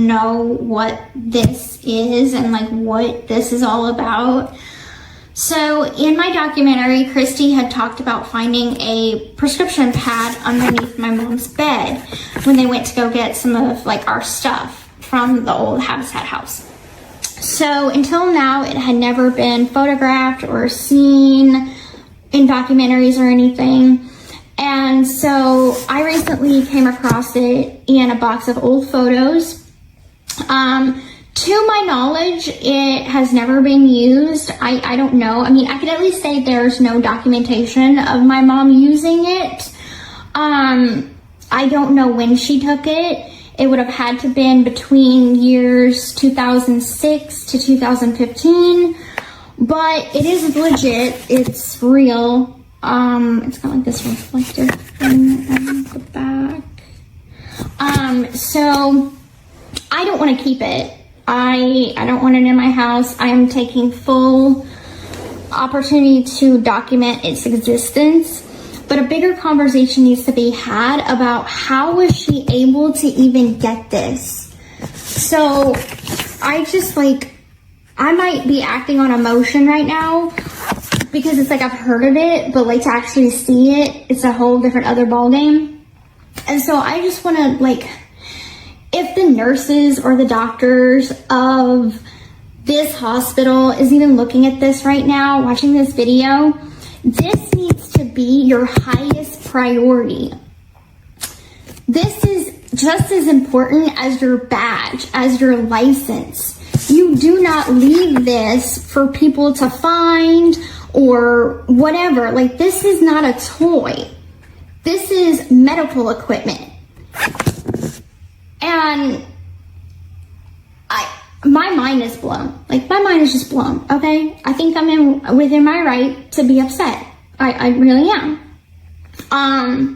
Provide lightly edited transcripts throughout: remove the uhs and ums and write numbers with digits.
know what this is and like what this is all about. So in my documentary, Christy had talked about finding a prescription pad underneath my mom's bed when they went to go get some of like our stuff from the old Habitat house. So until now, it had never been photographed or seen in documentaries or anything. And so I recently came across it in a box of old photos. To my knowledge, it has never been used. I don't know. I mean, I could at least say there's no documentation of my mom using it. I don't know when she took it. It would have had to been between years 2006 to 2015. But it is legit. It's real. It's got like this reflective thing on the back. So I don't want to keep it. I don't want it in my house. I am taking full opportunity to document its existence. But a bigger conversation needs to be had about how was she able to even get this? So I just like, I might be acting on emotion right now because it's like I've heard of it, but like to actually see it, it's a whole different other ballgame. And so I just want to like, if the nurses or the doctors of this hospital is even looking at this right now, watching this video, this needs to be your highest priority. This is just as important as your badge, as your license. You do not leave this for people to find or whatever. Like, this is not a toy. This is medical equipment. And my mind is blown. Like, my mind is just blown, okay? I think I'm within my right to be upset. I really am. I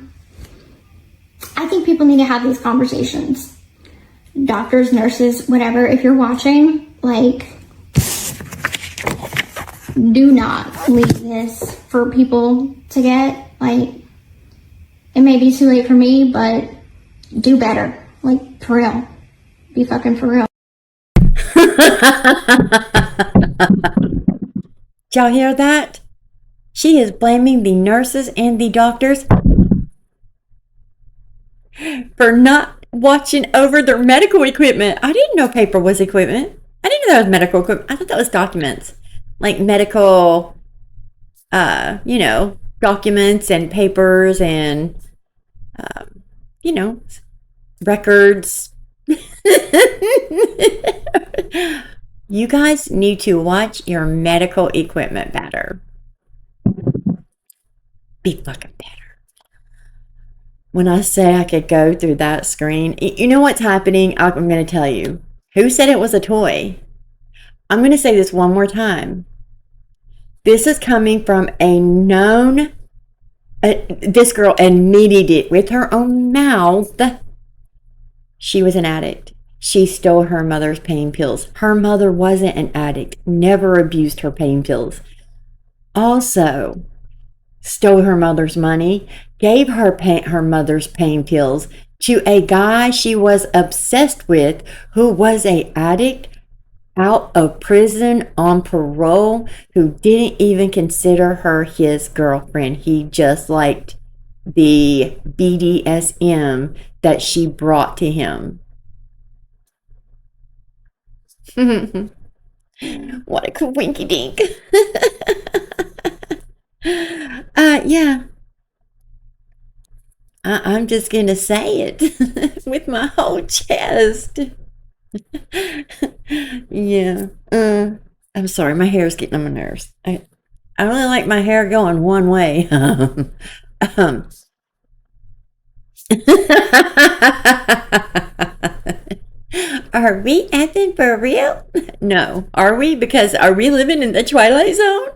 think people need to have these conversations. Doctors, nurses, whatever, if you're watching, like, do not leave this for people to get. Like, it may be too late for me, but do better. Like, for real. Be fucking for real. Did y'all hear that? She is blaming the nurses and the doctors for not watching over their medical equipment. I didn't know paper was equipment. I didn't know that was medical equipment. I thought that was documents. Like medical, documents and papers and, records. You guys need to watch your medical equipment better. Be fucking better. When I say I could go through that screen, you know what's happening? I'm going to tell you. Who said it was a toy? I'm going to say this one more time. This is coming from a known, this girl admitted it with her own mouth. She was an addict. She stole her mother's pain pills. Her mother wasn't an addict, never abused her pain pills. Also, stole her mother's money, gave her mother's pain pills to a guy she was obsessed with who was an addict out of prison on parole, who didn't even consider her his girlfriend. He just liked the BDSM that she brought to him. What a coinky dink. Yeah. I'm just gonna say it with my whole chest. Yeah. I'm sorry, my hair is getting on my nerves. I really like my hair going one way. Are we effing for real? No. Are we? Because are we living in the Twilight Zone?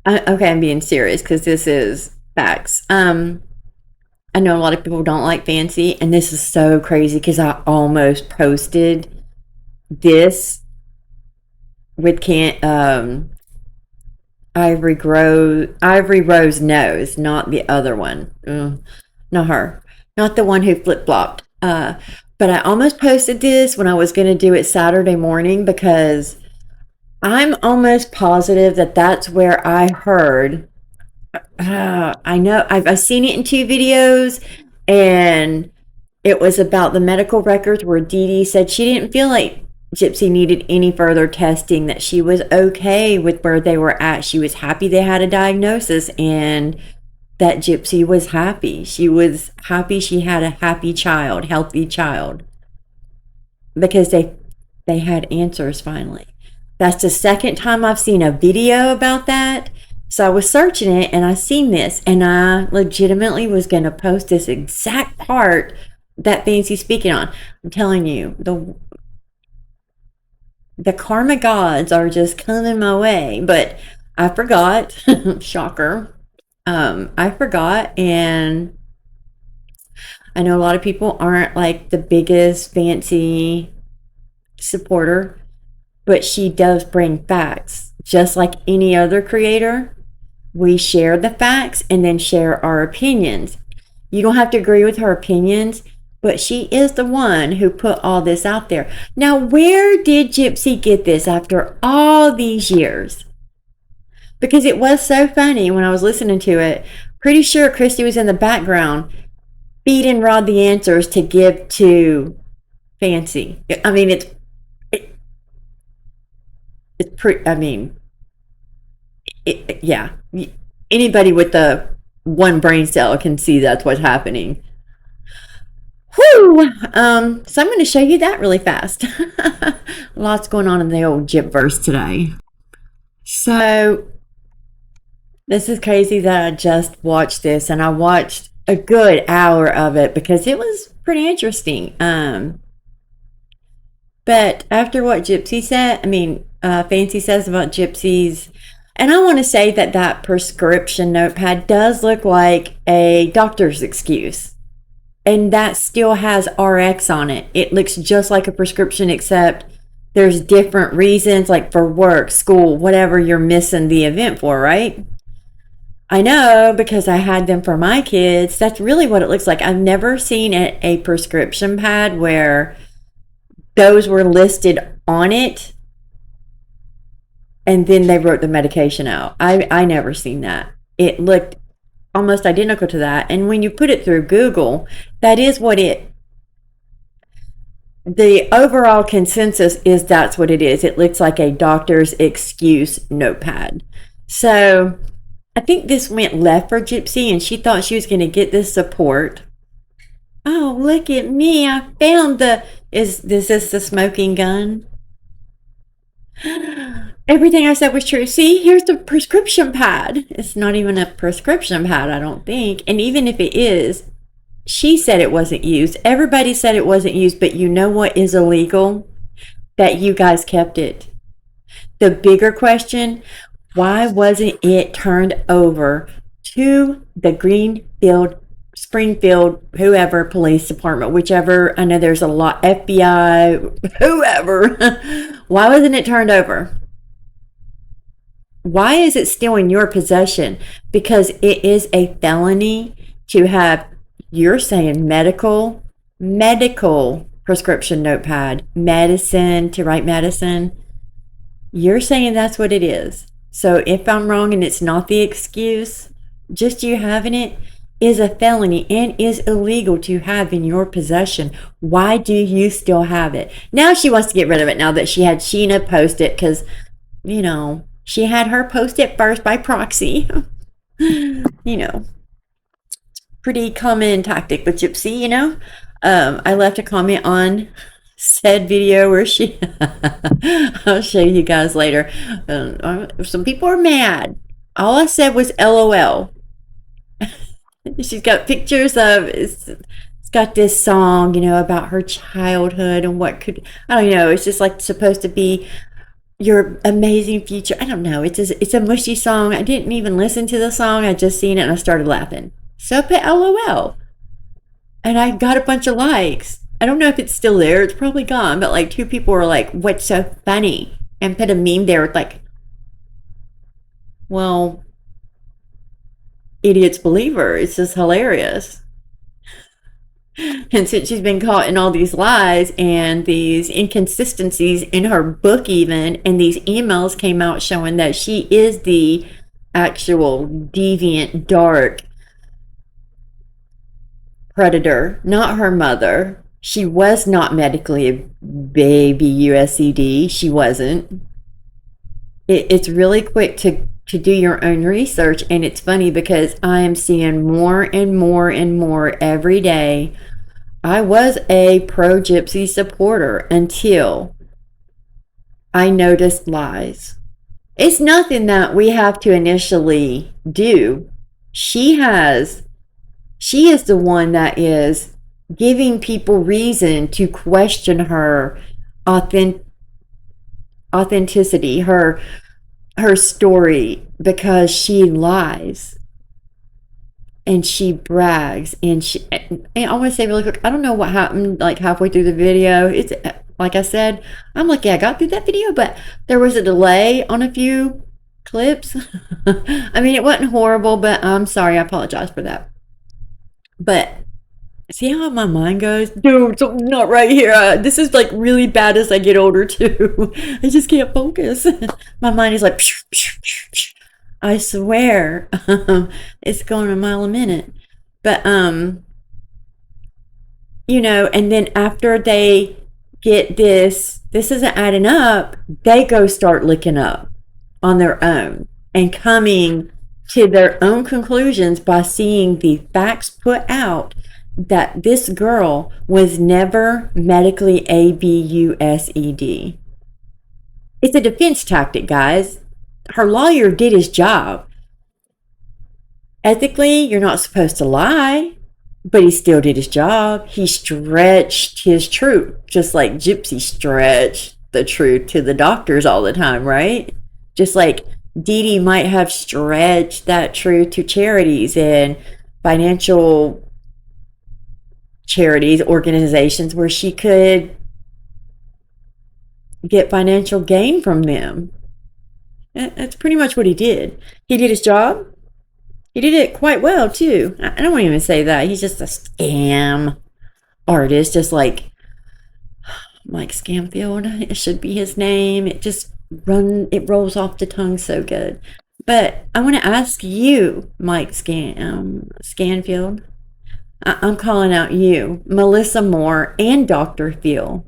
Okay, I'm being serious because this is facts. I know a lot of people don't like fancy, and this is so crazy because I almost posted this with Ivory Rose nose, not the other one. Not her. Not the one who flip-flopped. But I almost posted this when I was going to do it Saturday morning because I'm almost positive that that's where I heard. I know I've seen it in 2 videos, and it was about the medical records where Dee Dee said she didn't feel like Gypsy needed any further testing, that she was okay with where they were at. She was happy they had a diagnosis, and that Gypsy was happy. She was happy she had a happy child, healthy child, because they had answers finally. That's the second time I've seen a video about that. So I was searching it and I seen this, and I legitimately was going to post this exact part that Fancy's speaking on. I'm telling you, the karma gods are just coming my way, but I forgot. Shocker. I forgot, and I know a lot of people aren't like the biggest Fancy supporter, but she does bring facts. Just like any other creator, we share the facts and then share our opinions. You don't have to agree with her opinions, but she is the one who put all this out there. Now, where did Gypsy get this after all these years? Because it was so funny when I was listening to it. Pretty sure Christy was in the background feeding Rod the answers to give to Fancy. I mean, it's pretty, I mean, yeah. Anybody with the one brain cell can see that's what's happening. Whew! So I'm going to show you that really fast. Lots going on in the old Gypverse today. So this is crazy that I just watched this, and I watched a good hour of it because it was pretty interesting. But after what Gypsy said, Fancy says about Gypsy's, and I want to say that prescription notepad does look like a doctor's excuse. And that still has RX on it. It looks just like a prescription, except there's different reasons, like for work, school, whatever you're missing the event for, right? I know, because I had them for my kids. That's really what it looks like. I've never seen a prescription pad where those were listed on it and then they wrote the medication out. I never seen that. It looked almost identical to that. And when you put it through Google, that is what the overall consensus is, that's what it is. It looks like a doctor's excuse notepad. So I think this went left for Gypsy, and she thought she was going to get this support. Oh, look at me. I found is this the smoking gun? Everything I said was true. See, here's the prescription pad. It's not even a prescription pad, I don't think. And even if it is, she said it wasn't used. Everybody said it wasn't used, but you know what is illegal? That you guys kept it. The bigger question, why wasn't it turned over to the Springfield, whoever, police department, whichever? I know there's a lot, FBI, whoever. Why wasn't it turned over? Why is it still in your possession? Because it is a felony to have, you're saying medical prescription notepad, medicine, to write medicine. You're saying that's what it is. So if I'm wrong and it's not the excuse, just you having it is a felony and is illegal to have in your possession. Why do you still have it? Now she wants to get rid of it now that she had Sheena post it, because, you know, she had her post it first by proxy. You know, pretty common tactic with Gypsy, you know. I left a comment on said video where she I'll show you guys later. Some people are mad. All I said was LOL. She's got pictures of it's got this song, you know, about her childhood and what could, I don't know, it's just like supposed to be your amazing future. I don't know, it's a mushy song. I didn't even listen to the song, I just seen it and I started laughing. So I put LOL, and I got a bunch of likes. I don't know if it's still there, it's probably gone, but like 2 people were like, what's so funny, and put a meme there with like, well, idiots believe her, it's just hilarious. And since she's been caught in all these lies and these inconsistencies in her book, even, and these emails came out showing that she is the actual deviant, dark predator, not her mother. She was not medically a baby USCD. She wasn't. It's really quick to do your own research, and it's funny because I am seeing more and more and more every day. I was a pro Gypsy supporter until I noticed lies. It's nothing that we have to initially do. She is the one that is giving people reason to question her authenticity, her story, because she lies and she brags, and I want to say really quick, I don't know what happened like halfway through the video. It's like I said, I'm lucky I got through that video, but there was a delay on a few clips. I mean, it wasn't horrible, but I'm sorry, I apologize for that. But see how my mind goes? Dude, something's not right here. This is like really bad as I get older too. I just can't focus. My mind is like, psh, psh, psh, psh. I swear, it's going a mile a minute. But you know, and then after they get this isn't adding up, they go start looking up on their own and coming to their own conclusions by seeing the facts put out that this girl was never medically ABUSED. It's a defense tactic, guys. Her lawyer did his job. Ethically, you're not supposed to lie, but he still did his job. He stretched his truth, just like Gypsy stretched the truth to the doctors all the time, right? Just like Dee Dee might have stretched that truth to charities and financial charities, organizations where she could get financial gain from them. That's pretty much what he did. He did his job. He did it quite well too. I don't even say that. He's just a scam artist, just like Mike Scamfield. It should be his name. It rolls off the tongue so good. But I want to ask you, Mike Scanfield. I'm calling out you, Melissa Moore, and Dr. Phil.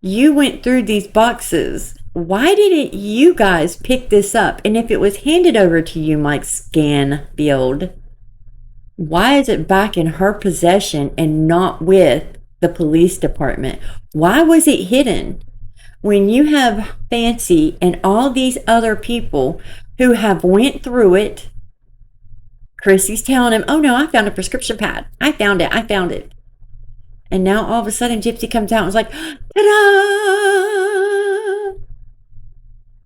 You went through these boxes. Why didn't you guys pick this up? And if it was handed over to you, Mike Scanfield, why is it back in her possession and not with the police department? Why was it hidden? When you have Fancy and all these other people who have went through it, Chrissy's telling him, oh no, I found a prescription pad. I found it. And now all of a sudden Gypsy comes out and is like, ta-da!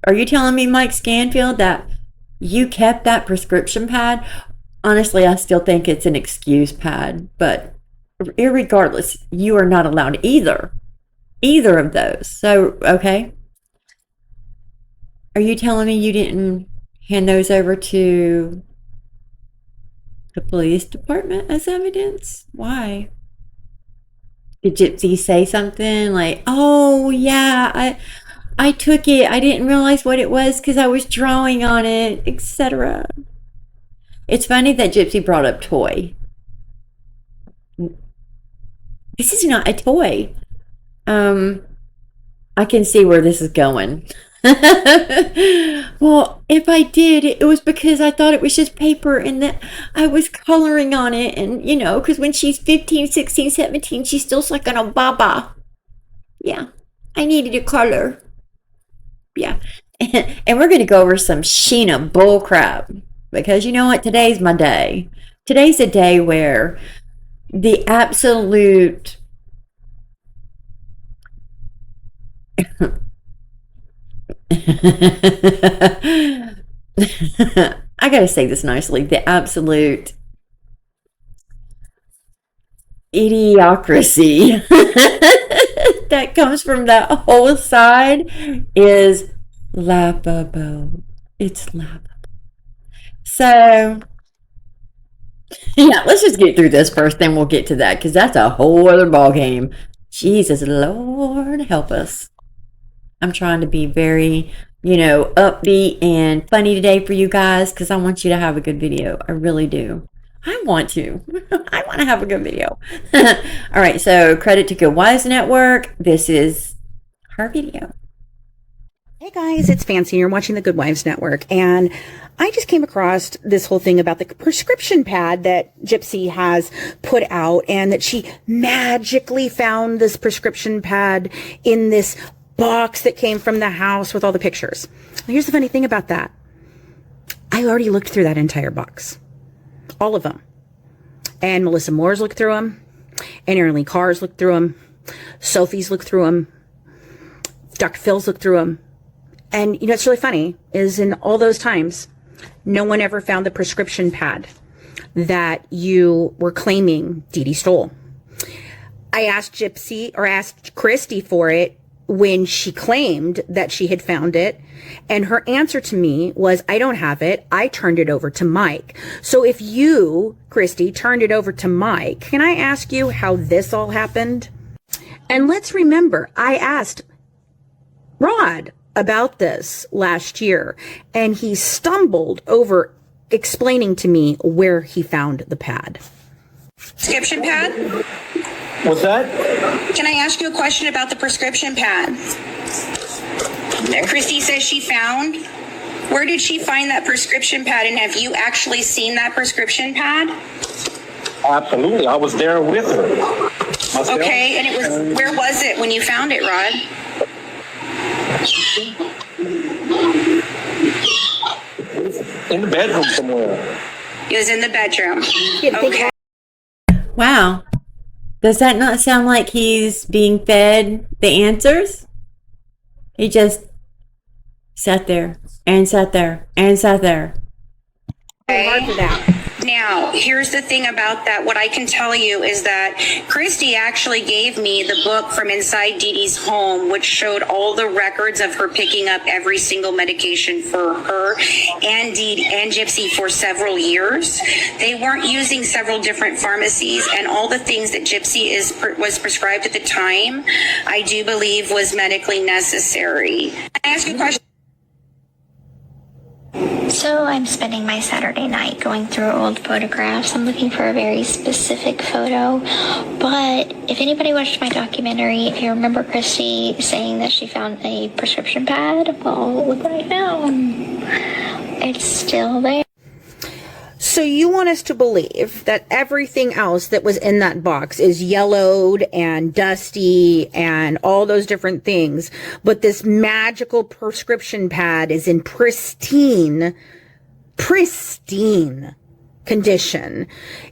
Are you telling me, Mike Scanfield, that you kept that prescription pad? Honestly, I still think it's an excuse pad, but irregardless, you are not allowed either of those. So, okay. Are you telling me you didn't hand those over to the police department as evidence? Why? Did Gypsy say something like, oh yeah, I took it, I didn't realize what it was because I was drawing on it, etc. It's funny that Gypsy brought up toy. This is not a toy. I can see where this is going. Well, if I did, it was because I thought it was just paper and that I was coloring on it. And, you know, because when she's 15, 16, 17, she's still sucking a baba. Yeah, I needed to color. Yeah. And we're going to go over some Sheena bullcrap. Because you know what? Today's my day. Today's a day where the absolute... I gotta say this nicely. The absolute idiocracy that comes from that whole side is laughable. It's laughable. So Yeah, let's just get through this first, then we'll get to that, because that's a whole other ball game. Jesus, Lord, help us. I'm trying to be very, upbeat and funny today for you guys, because I want you to have a good video. I really do. I want to. I want to have a good video. All right, so credit to Goodwives Network. This is her video. Hey guys, it's Fancy. You're watching the Goodwives Network, and I just came across this whole thing about the prescription pad that Gypsy has put out, and that she magically found this prescription pad in this box that came from the house with all the pictures. Here's the funny thing about that. I already looked through that entire box. All of them. And Melissa Moore's looked through them. And Erin Lee Carr's looked through them. Sophie's looked through them. Dr. Phil's looked through them. And you know what's really funny is in all those times, no one ever found the prescription pad that you were claiming Dee Dee stole. I asked Gypsy, or asked Christy for it when she claimed that she had found it. And her answer to me was, I don't have it. I turned it over to Mike. So if you, Christy, turned it over to Mike, can I ask you how this all happened? And let's remember, I asked Rod about this last year, and he stumbled over explaining to me where he found the pad. Prescription pad? What's that? Can I ask you a question about the prescription pad that Christy says she found? Where did she find that prescription pad, and have you actually seen that prescription pad? Absolutely. I was there with her. Myself. Okay, and it was, where was it when you found it, Rod? In the bedroom somewhere. It was in the bedroom. Okay. Wow. Does that not sound like he's being fed the answers? He just sat there and sat there and sat there. Hard for that. Now, here's the thing about that. What I can tell you is that Christy actually gave me the book from inside Dee Dee's home, which showed all the records of her picking up every single medication for her and Dee and Gypsy for several years. They weren't using several different pharmacies, and all the things that Gypsy was prescribed at the time, I do believe was medically necessary. Can I ask you a question? So I'm spending my Saturday night going through old photographs. I'm looking for a very specific photo. But if anybody watched my documentary, if you remember Christy saying that she found a prescription pad, well, look what I found. It's still there. So you want us to believe that everything else that was in that box is yellowed and dusty and all those different things, but this magical prescription pad is in pristine condition.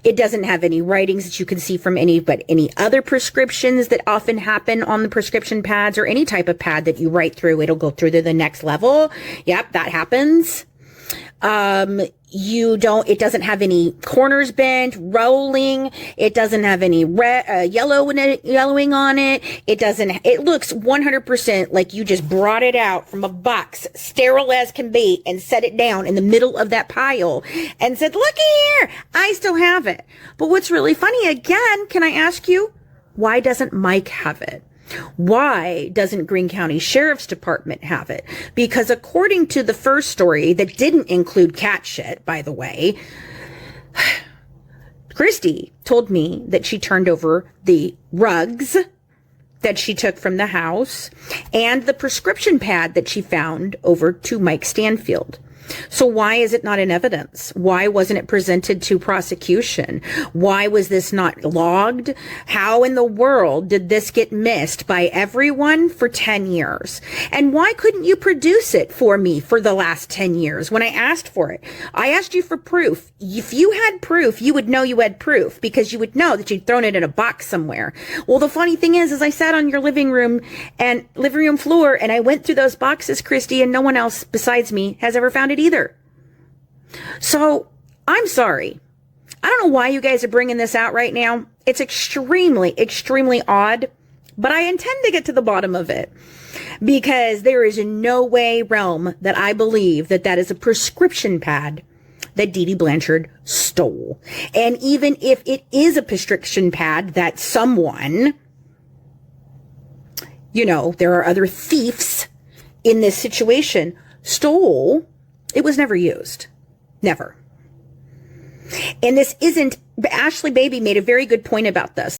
It doesn't have any writings that you can see from any other prescriptions that often happen on the prescription pads, or any type of pad that you write through. It'll go through to the next level. Yep, that happens. It doesn't have any corners bent, rolling. It doesn't have any yellowing on it. It looks 100% like you just brought it out from a box, sterile as can be, and set it down in the middle of that pile and said, looky here, I still have it. But what's really funny, again, can I ask you, why doesn't Mike have it? Why doesn't Greene County Sheriff's Department have it? Because according to the first story that didn't include cat shit, by the way, Christy told me that she turned over the rugs that she took from the house and the prescription pad that she found over to Mike Stanfield. So why is it not in evidence? Why wasn't it presented to prosecution? Why was this not logged? How in the world did this get missed by everyone for 10 years? And why couldn't you produce it for me for the last 10 years when I asked for it? I asked you for proof. If you had proof, you would know you had proof, because you would know that you'd thrown it in a box somewhere. Well, the funny thing is I sat on your living room floor and I went through those boxes, Christy, and no one else besides me has ever found it either. So I'm sorry. I don't know why you guys are bringing this out right now. It's extremely, extremely odd, but I intend to get to the bottom of it, because there is in no way realm that I believe that that is a prescription pad that Dee Dee Blanchard stole. And even if it is a prescription pad that someone, there are other thieves in this situation, stole, it was never used. Never. And this isn't, Ashley Baby made a very good point about this.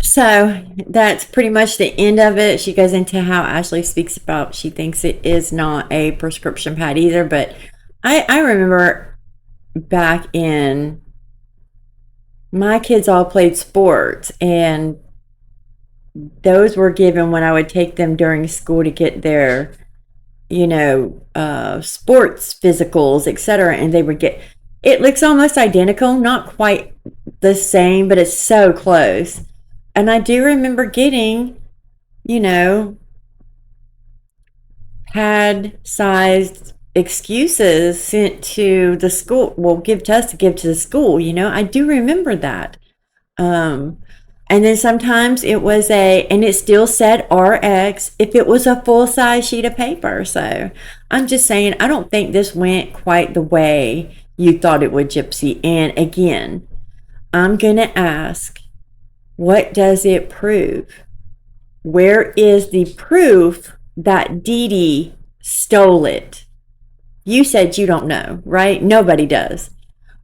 So that's pretty much the end of it. She goes into how Ashley speaks about she thinks it is not a prescription pad either. But I remember back in, my kids all played sports, and those were given when I would take them during school to get their, sports physicals, etc. And they would get, it looks almost identical, not quite the same, but it's so close. And I do remember getting, pad-sized excuses sent to the school. Well, give to us to give to the school. I do remember that. And then sometimes it was and it still said RX if it was a full-size sheet of paper. So I'm just saying, I don't think this went quite the way you thought it would, Gypsy. And again, I'm going to ask, what does it prove? Where is the proof that Dee Dee stole it? You said you don't know, right? Nobody does.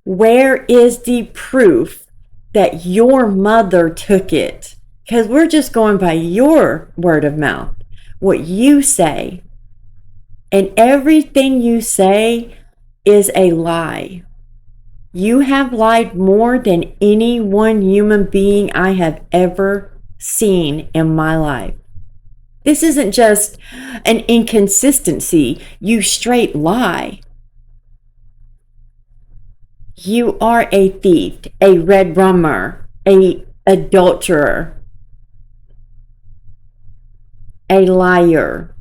Where is the proof that your mother took it? Because we're just going by your word of mouth, what you say. And everything you say is a lie. You have lied more than any one human being I have ever seen in my life. This isn't just an inconsistency. You straight lie. You are a thief, a red rummer, a adulterer, a liar.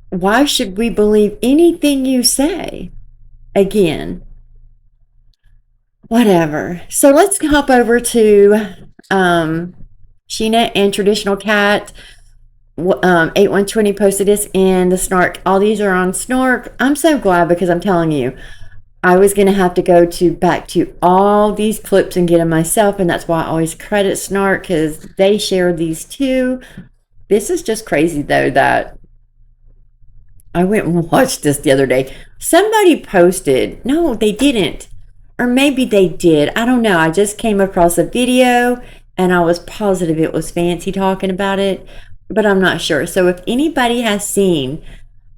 Why should we believe anything you say? Again, whatever. So let's hop over to Sheena and Traditional Cat. 8120 posted this in the Snark. All these are on Snark. I'm so glad, because I'm telling you, I was going to have to go back to all these clips and get them myself, and that's why I always credit Snark, because they share these too. This is just crazy, though, that I went and watched this the other day. Somebody posted, no, they didn't. Or maybe they did. I don't know. I just came across a video and I was positive it was Fancy talking about it, but I'm not sure. So if anybody has seen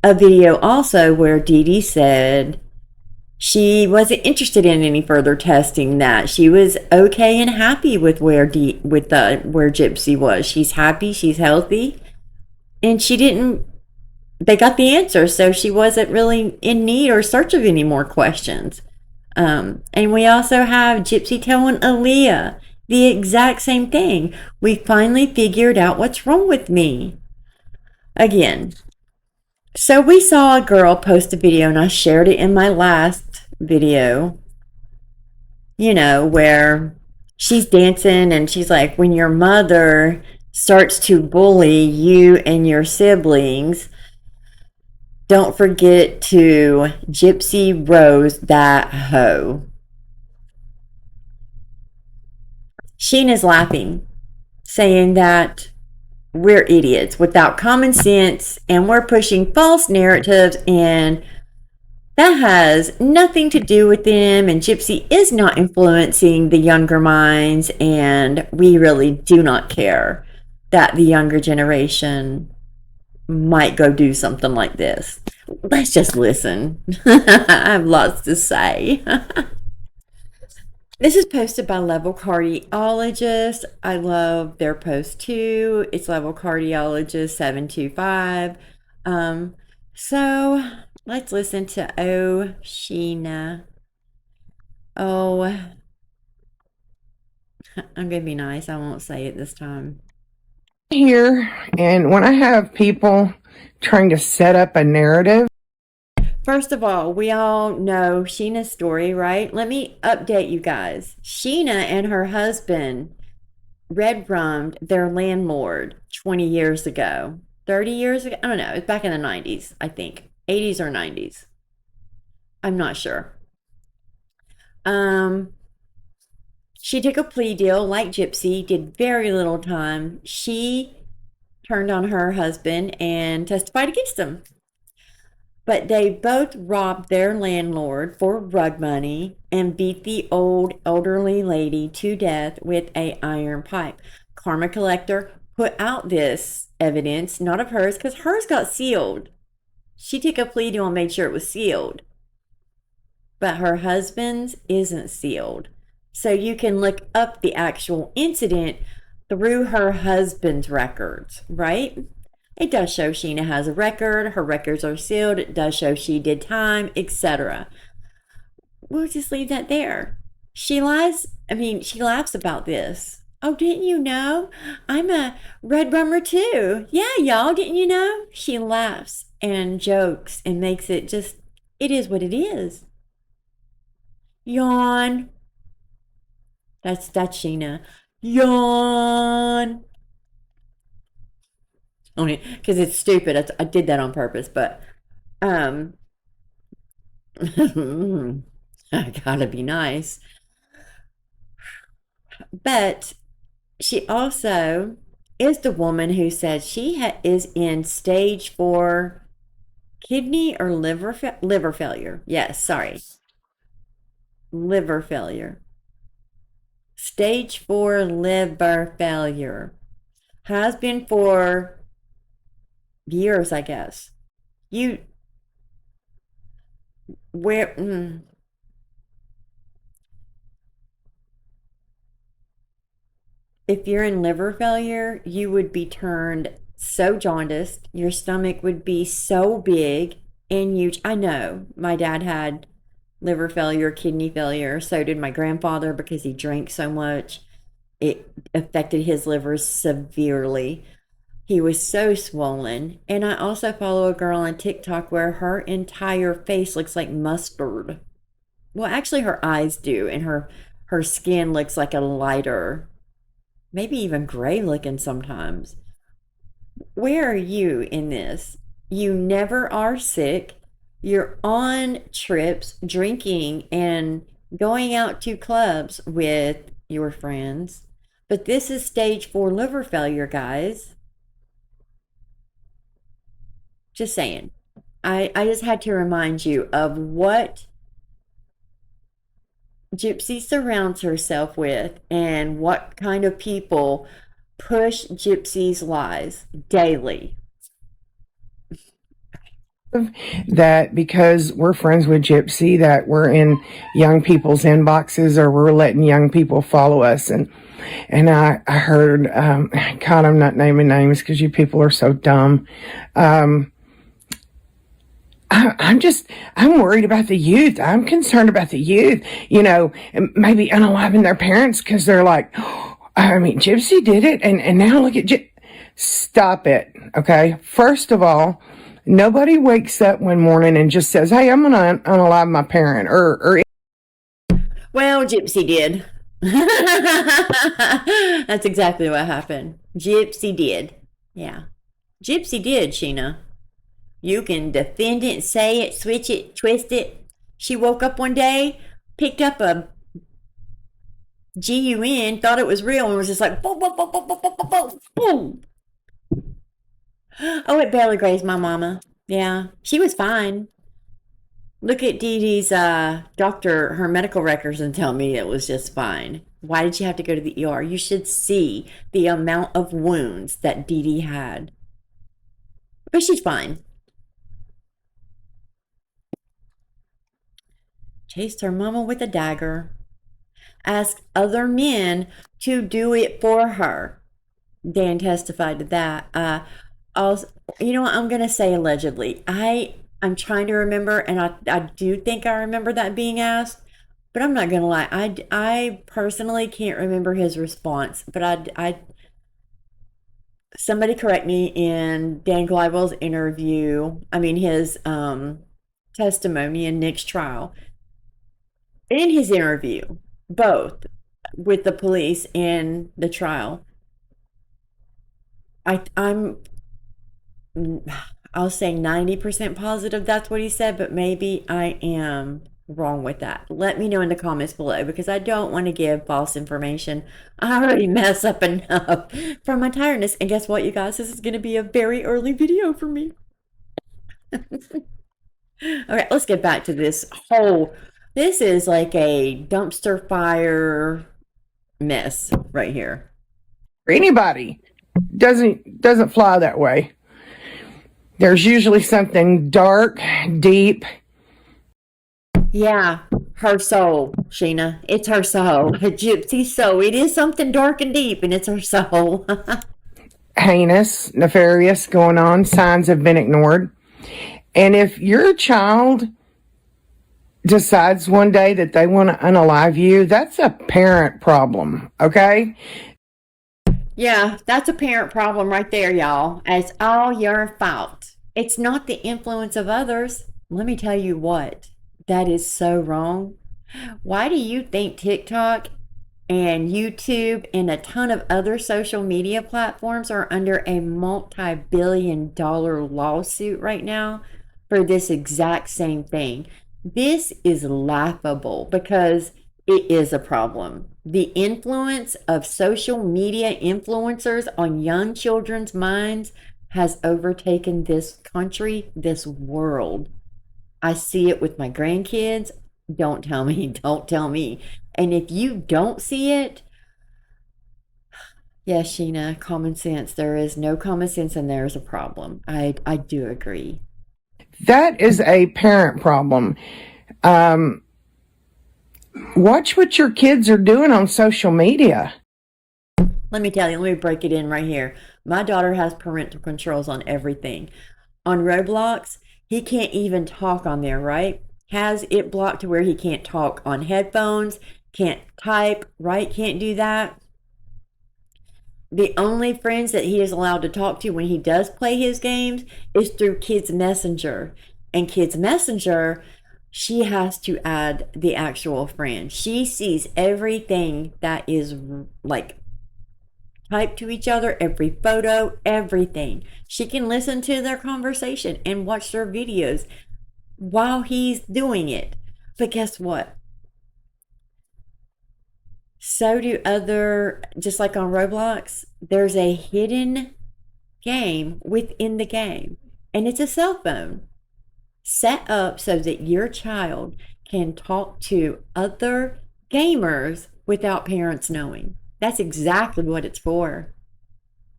a video also where Dee Dee said she wasn't interested in any further testing, that she was okay and happy with where Gypsy was. She's happy, she's healthy, and they got the answer, so she wasn't really in need or search of any more questions. And we also have Gypsy telling Aaliyah the exact same thing. We finally figured out what's wrong with me. Again. So we saw a girl post a video, and I shared it in my last video, where she's dancing and she's like, when your mother starts to bully you and your siblings, don't forget to Gypsy Rose that hoe. Sheena's laughing, saying that we're idiots without common sense and we're pushing false narratives, and that has nothing to do with them, and Gypsy is not influencing the younger minds, and we really do not care that the younger generation might go do something like this. Let's just listen. I have lots to say. This is posted by Level Cardiologist. I love their post too. It's Level Cardiologist 725. So let's listen to Sheena. I'm gonna be nice. I won't say it this time. Here, and when I have people trying to set up a narrative. First of all, we all know Sheena's story, right? Let me update you guys. Sheena and her husband red rummed their landlord 20 years ago. 30 years ago. I don't know. It's back in the 90s, I think. 80s or 90s. I'm not sure. She took a plea deal like Gypsy, did very little time. She turned on her husband and testified against him. But they both robbed their landlord for rug money and beat the elderly lady to death with a iron pipe. Karma Collector put out this evidence, not of hers, because hers got sealed. She took a plea deal and made sure it was sealed. But her husband's isn't sealed. So you can look up the actual incident through her husband's records, right? It does show Sheena has a record. Her records are sealed. It does show she did time, etc. We'll just leave that there. She lies. She laughs about this. Oh, didn't you know? I'm a red rummer too. Yeah, y'all, didn't you know? She laughs and jokes and makes it just, it is what it is. Yawn. That's Sheena. Yawn. Only because it's stupid. I did that on purpose, but I gotta be nice. But she also is the woman who said she is in stage 4 kidney or liver failure. Yes, sorry, liver failure. Stage 4 liver failure. Has been for years, I guess. If you're in liver failure, you would be turned so jaundiced. Your stomach would be so big and huge. I know my dad had liver failure, kidney failure. So did my grandfather because he drank so much. It affected his liver severely. He was so swollen. And I also follow a girl on TikTok where her entire face looks like mustard. Well, actually her eyes do, and her skin looks like a lighter, maybe even gray looking sometimes. Where are you in this? You never are sick. You're on trips, drinking and going out to clubs with your friends. But this is stage 4 liver failure, guys. Just saying. I just had to remind you of what Gypsy surrounds herself with and what kind of people push Gypsy's lies daily. That because we're friends with Gypsy, that we're in young people's inboxes or we're letting young people follow us. And I heard, God, I'm not naming names because you people are so dumb. I'm worried about the youth. I'm concerned about the youth, maybe unaliving their parents because they're like, Gypsy did it. And now look at Stop it. Okay. First of all, nobody wakes up one morning and just says, hey, I'm going to unalive my parent or. Well, Gypsy did. That's exactly what happened. Gypsy did. Yeah. Gypsy did, Sheena. You can defend it, say it, switch it, twist it. She woke up one day, picked up a GUN, thought it was real, and was just like, boom, boom, boom, boom, boom, boom, boom, boom. Oh, it barely grazed my mama. Yeah, she was fine. Look at Dee Dee's doctor, her medical records, and tell me it was just fine. Why did she have to go to the ER? You should see the amount of wounds that Dee Dee had. But she's fine. Chased her mama with a dagger. Asked other men to do it for her. Dan testified to that. Also, you know what? I'm going to say allegedly. I'm trying to remember, and I do think I remember that being asked, but I'm not going to lie. I personally can't remember his response, but somebody correct me in Dan Glidewell's interview. His testimony in Nick's trial. In his interview, both with the police and the trial, I'm I'll say 90% positive that's what he said, but maybe I am wrong with that. Let me know in the comments below because I don't want to give false information. I already mess up enough from my tiredness. And guess what, you guys? This is going to be a very early video for me. Okay, let's get back to this this is like a dumpster fire mess right here. Anybody doesn't fly that way. There's usually something dark, deep. Yeah, her soul, Sheena. It's her soul. A gypsy soul. It is something dark and deep, and it's her soul. Heinous, nefarious going on. Signs have been ignored. And if your child decides one day that they want to unalive you, that's a parent problem, okay? Yeah, that's a parent problem right there, y'all. It's all your fault. It's not the influence of others. Let me tell you what, that is so wrong. Why do you think TikTok and YouTube and a ton of other social media platforms are under a multi-billion-dollar lawsuit right now for this exact same thing? This is laughable because it is a problem. The influence of social media influencers on young children's minds has overtaken this country, this world. I see it with my grandkids. Don't tell me, don't tell me. And if you don't see it, yes, Sheena, common sense. There is no common sense and there's a problem. I do agree. That is a parent problem. Watch what your kids are doing on social media. Let me tell you, let me break it in right here. My daughter has parental controls on everything. On Roblox, he can't even talk on there, right? Has it blocked to where he can't talk on headphones, can't type, right? Can't do that. The only friends that he is allowed to talk to when he does play his games is through Kids Messenger. And Kids Messenger, she has to add the actual friend. She sees everything that is like typed to each other, every photo, everything. She can listen to their conversation and watch their videos while he's doing it. But guess what? So do other, just like on Roblox, there's a hidden game within the game, and it's a cell phone set up so that your child can talk to other gamers without parents knowing. That's exactly what it's for.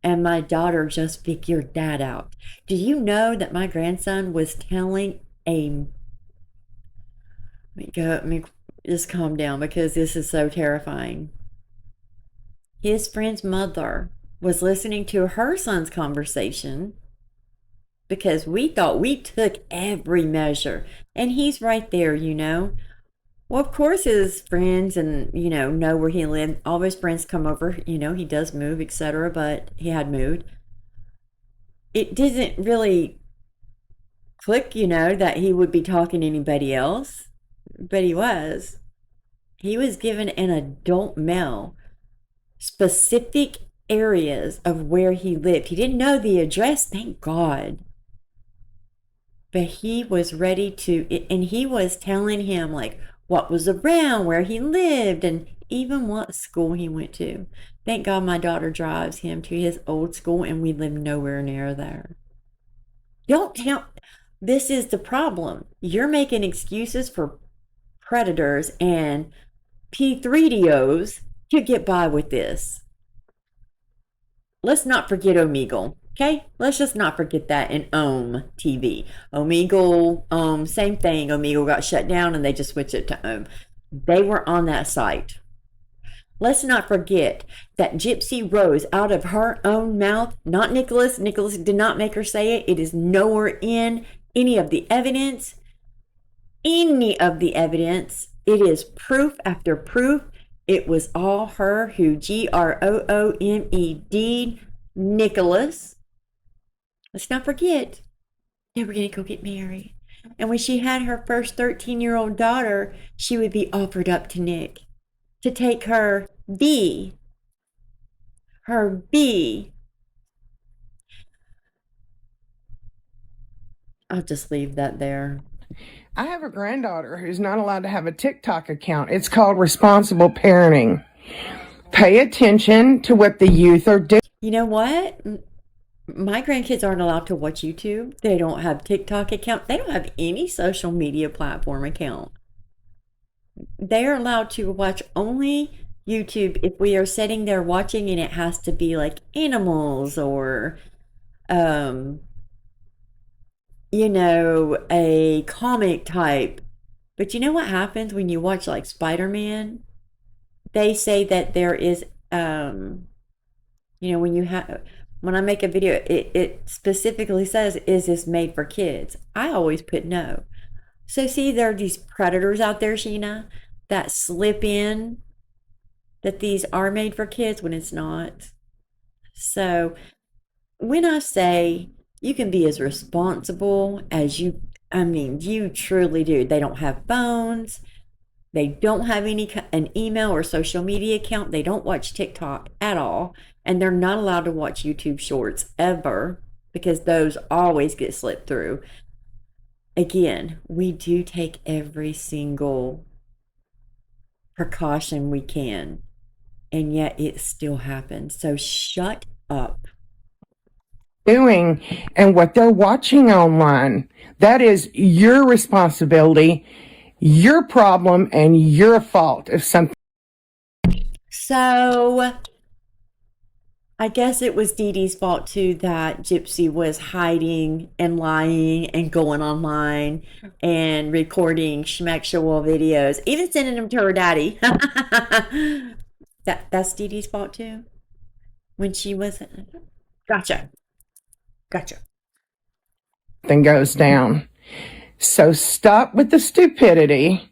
And my daughter just figured that out. Do you know that my grandson was telling let me just calm down because this is so terrifying. His friend's mother was listening to her son's conversation because we thought we took every measure. And he's right there, you know. Well, of course, his friends and, know where he lived. All his friends come over, he does move, etc. But he had moved. It didn't really click, that he would be talking to anybody else. But he was. He was given an adult male specific areas of where he lived. He didn't know the address, thank God. But he was ready to, and he was telling him like what was around, where he lived, and even what school he went to. Thank God my daughter drives him to his old school and we live nowhere near there. Don't tell, this is the problem. You're making excuses for predators and P3DOs to get by with this. Let's not forget Omegle, okay? Let's just not forget that in TV. Omegle, same thing. Omegle got shut down and they just switched it to Ohm. They were on that site. Let's not forget that Gypsy rose out of her own mouth, not Nicholas. Nicholas did not make her say it. It is nowhere in any of the evidence. Any of the evidence. It is proof after proof. It was all her who GROOMED Nicholas. Let's not forget, they were going to go get married. And when she had her first 13-year-old daughter, she would be offered up to Nick to take her B. I'll just leave that there. I have a granddaughter who's not allowed to have a TikTok account. It's called responsible parenting. Pay attention to what the youth are doing. You know what? My grandkids aren't allowed to watch YouTube. They don't have TikTok account. They don't have any social media platform account. They are allowed to watch only YouTube if we are sitting there watching, and it has to be like animals or a comic type. But you know what happens when you watch like Spider-Man? They say that there is when I make a video, it specifically says, is this made for kids? I always put no. So see, there are these predators out there, Sheena, that slip in that these are made for kids when it's not. So when I say you can be as responsible as you truly do. They don't have phones. They don't have an email or social media account. They don't watch TikTok at all. And they're not allowed to watch YouTube shorts ever, because those always get slipped through. Again, we do take every single precaution we can, and yet it still happens. So shut up. Doing and what they're watching online. That is your responsibility, your problem, and your fault if something. So I guess it was Dee Dee's fault too that Gypsy was hiding and lying and going online and recording schmexual videos, even sending them to her daddy. That's Dee Dee's fault too? When she was... Gotcha. Thing goes down. So stop with the stupidity.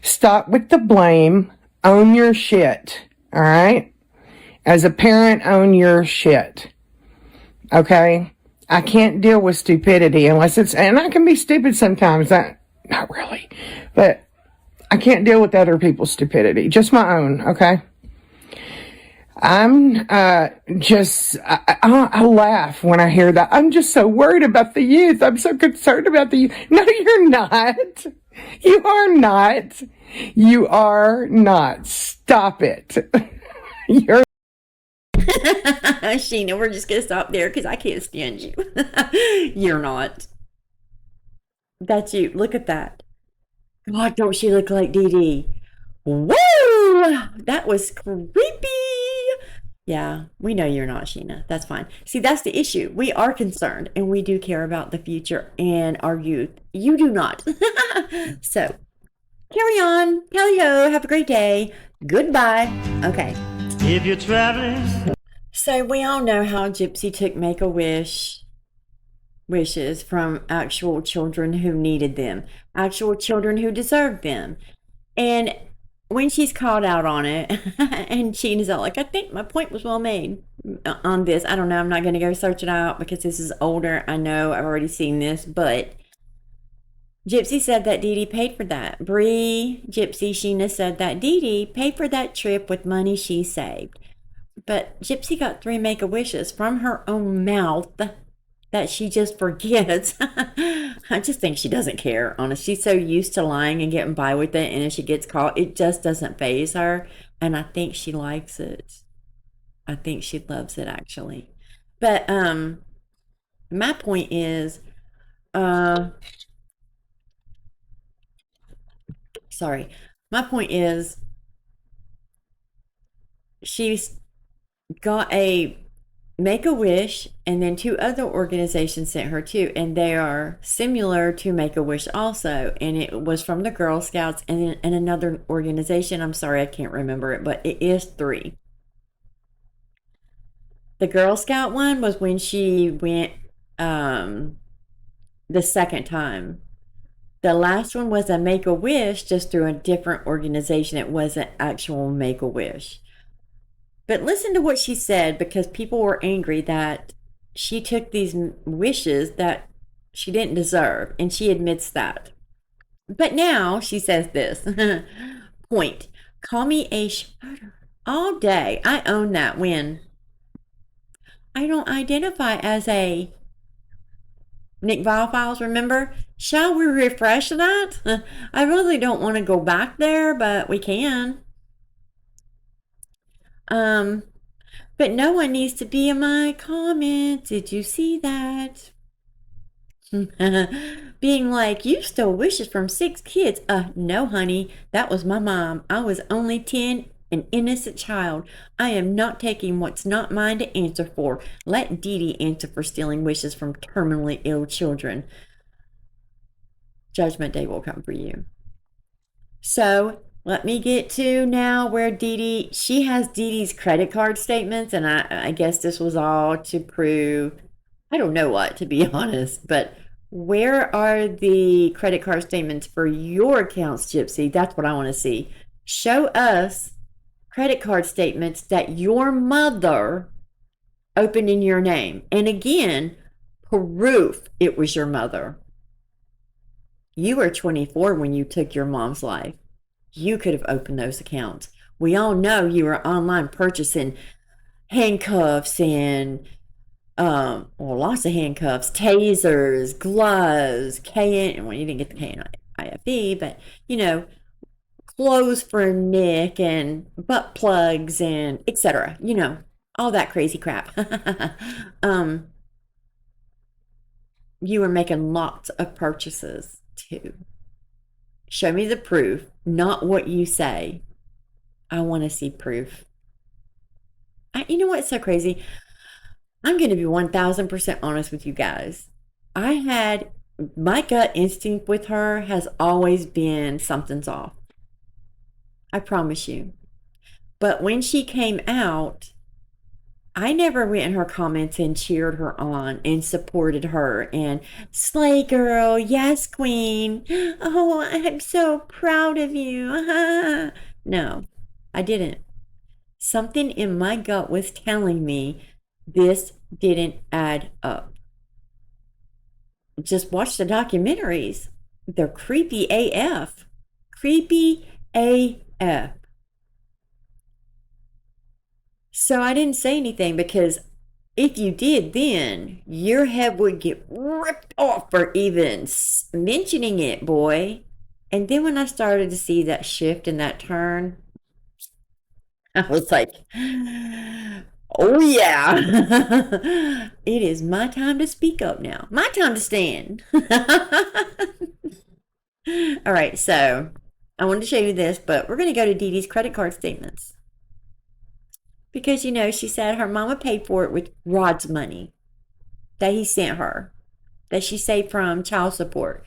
Stop with the blame. Own your shit. All right? As a parent, own your shit. Okay? I can't deal with stupidity unless it's, and I can be stupid sometimes. Not really. But I can't deal with other people's stupidity. Just my own, okay? I'm I laugh when I hear that. I'm just so worried about the youth. I'm so concerned about the youth. No, you're not. You are not. You are not. Stop it. You're Sheena, we're just gonna stop there because I can't stand you. You're not. That's you. Look at that. God, don't she look like Dee Dee? Woo! That was creepy. Yeah, we know you're not, Sheena. That's fine. See, that's the issue. We are concerned, and we do care about the future and our youth. You do not. So, carry on. Tally-ho. Have a great day. Goodbye. Okay. If you're traveling. So, we all know how Gypsy took Make-A-Wish wishes from actual children who needed them, actual children who deserved them. And when she's called out on it, and Sheena's all like, I think my point was well made on this. I don't know. I'm not going to go search it out because this is older. I know I've already seen this, but Gypsy said that Dee Dee paid for that. Bree, Gypsy, Sheena said that Dee Dee paid for that trip with money she saved. But Gypsy got 3 Make-A-Wishes from her own mouth that she just forgets. I just think she doesn't care, honestly. She's so used to lying and getting by with it, and if she gets caught, it just doesn't faze her. And I think she likes it. I think she loves it, actually. But my point is, she's got a Make-A-Wish, and then 2 other organizations sent her too, and they are similar to Make-A-Wish also, and it was from the Girl Scouts and another organization. I'm sorry, I can't remember it, but it is 3. The Girl Scout one was when she went the second time. The last one was a Make-A-Wish, just through a different organization. It wasn't actual Make-A-Wish. But listen to what she said, because people were angry that she took these wishes that she didn't deserve, and she admits that. But now she says this. Point. Call me a shooter all day. I own that win. I don't identify as a Nick Vile Files, remember? Shall we refresh that? I really don't want to go back there, but we can. But no one needs to be in my comments. Did you see that? Being like, you stole wishes from 6 kids. No, honey, that was my mom. I was only 10, an innocent child. I am not taking what's not mine to answer for. Let Dee Dee answer for stealing wishes from terminally ill children. Judgment Day will come for you. So let me get to now where Dee Dee, she has Dee Dee's credit card statements, and I guess this was all to prove, I don't know what, to be honest, but where are the credit card statements for your accounts, Gypsy? That's what I want to see. Show us credit card statements that your mother opened in your name. And again, proof it was your mother. You were 24 when you took your mom's life. You could have opened those accounts. We all know you were online purchasing handcuffs and lots of handcuffs, tasers, gloves, well, you didn't get the KNIFE, but, clothes for Nick and butt plugs and etc. All that crazy crap. You were making lots of purchases too. Show me the proof, not what you say. I want to see proof. You know what's so crazy? I'm going to be 1000% honest with you guys. My gut instinct with her has always been something's off. I promise you. But when she came out, I never went in her comments and cheered her on and supported her and slay girl, yes queen. Oh, I'm so proud of you. No, I didn't. Something in my gut was telling me this didn't add up. Just watch the documentaries. They're creepy AF. Creepy AF. So I didn't say anything because if you did, then your head would get ripped off for even mentioning it, boy. And then when I started to see that shift and that turn, I was like, oh yeah, it is my time to speak up now. My time to stand. All right, so I wanted to show you this, but we're going to go to Dee Dee's credit card statements. Because, she said her mama paid for it with Rod's money that he sent her, that she saved from child support.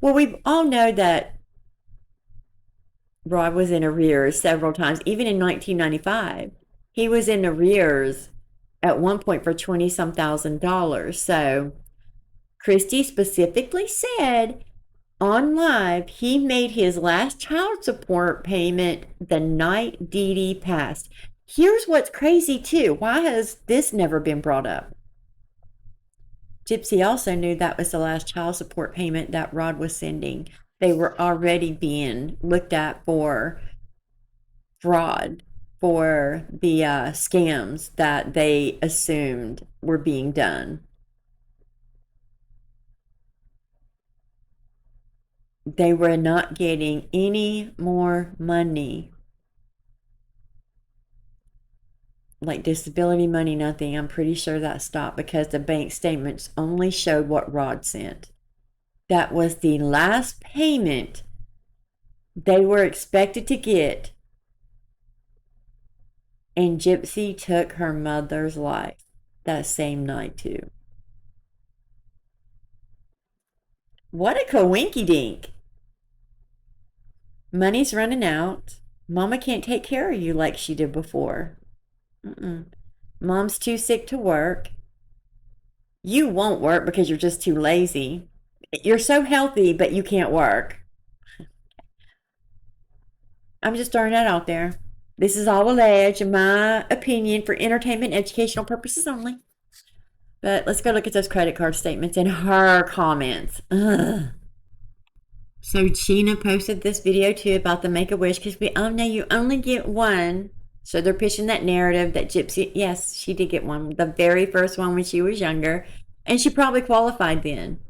Well, we all know that Rod was in arrears several times, even in 1995. He was in arrears at one point for $20-some thousand. So Christy specifically said on live he made his last child support payment the night Dee Dee passed. Here's what's crazy too. Why has this never been brought up? Gypsy also knew that was the last child support payment that Rod was sending. They were already being looked at for fraud, for the scams that they assumed were being done. They were not getting any more money. Like disability money, nothing. I'm pretty sure that stopped because the bank statements only showed what Rod sent. That was the last payment they were expected to get. And Gypsy took her mother's life that same night too. What a coinky-dink. Money's running out. Mama can't take care of you like she did before. Mom's too sick to work. You won't work because you're just too lazy. You're so healthy, but you can't work. I'm just throwing that out there. This is all alleged, in my opinion, for entertainment and educational purposes only. But let's go look at those credit card statements and her comments. Ugh. So Gina posted this video too about the Make-A-Wish because we all know you only get one. So they're pushing that narrative that Gypsy, yes, she did get one. The very first one when she was younger. And she probably qualified then.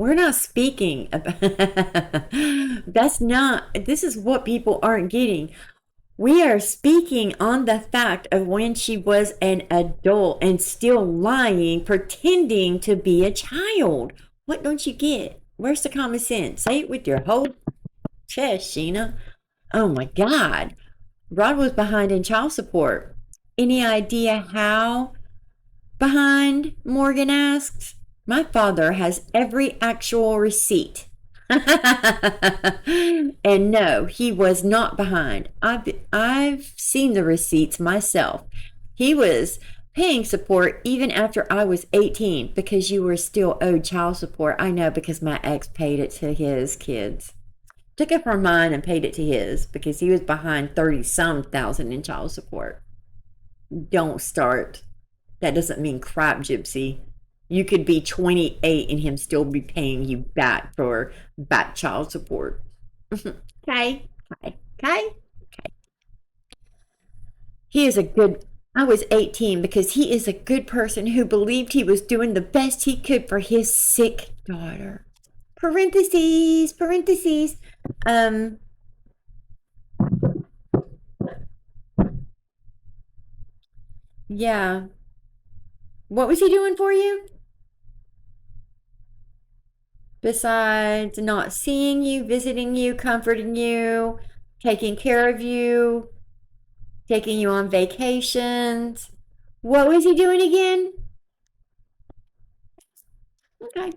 We're not speaking about this is what people aren't getting. We are speaking on the fact of when she was an adult and still lying, pretending to be a child. What don't you get? Where's the common sense? Say it with your whole chest, Sheena. Oh my God. Rod was behind in child support. Any idea how behind? Morgan asks. My father has every actual receipt. And no, he was not behind. I've seen the receipts myself. He was paying support even after I was 18 because you were still owed child support. I know because my ex paid it to his kids. Took it from mine and paid it to his because he was behind 30-some thousand in child support. Don't start. That doesn't mean crap, Gypsy. You could be 28 and him still be paying you back for back child support. Okay. He is a good, I was 18 because he is a good person who believed he was doing the best he could for his sick daughter. Parentheses. Yeah. What was he doing for you? Besides not seeing you, visiting you, comforting you, taking care of you, taking you on vacations. What was he doing again? Okay.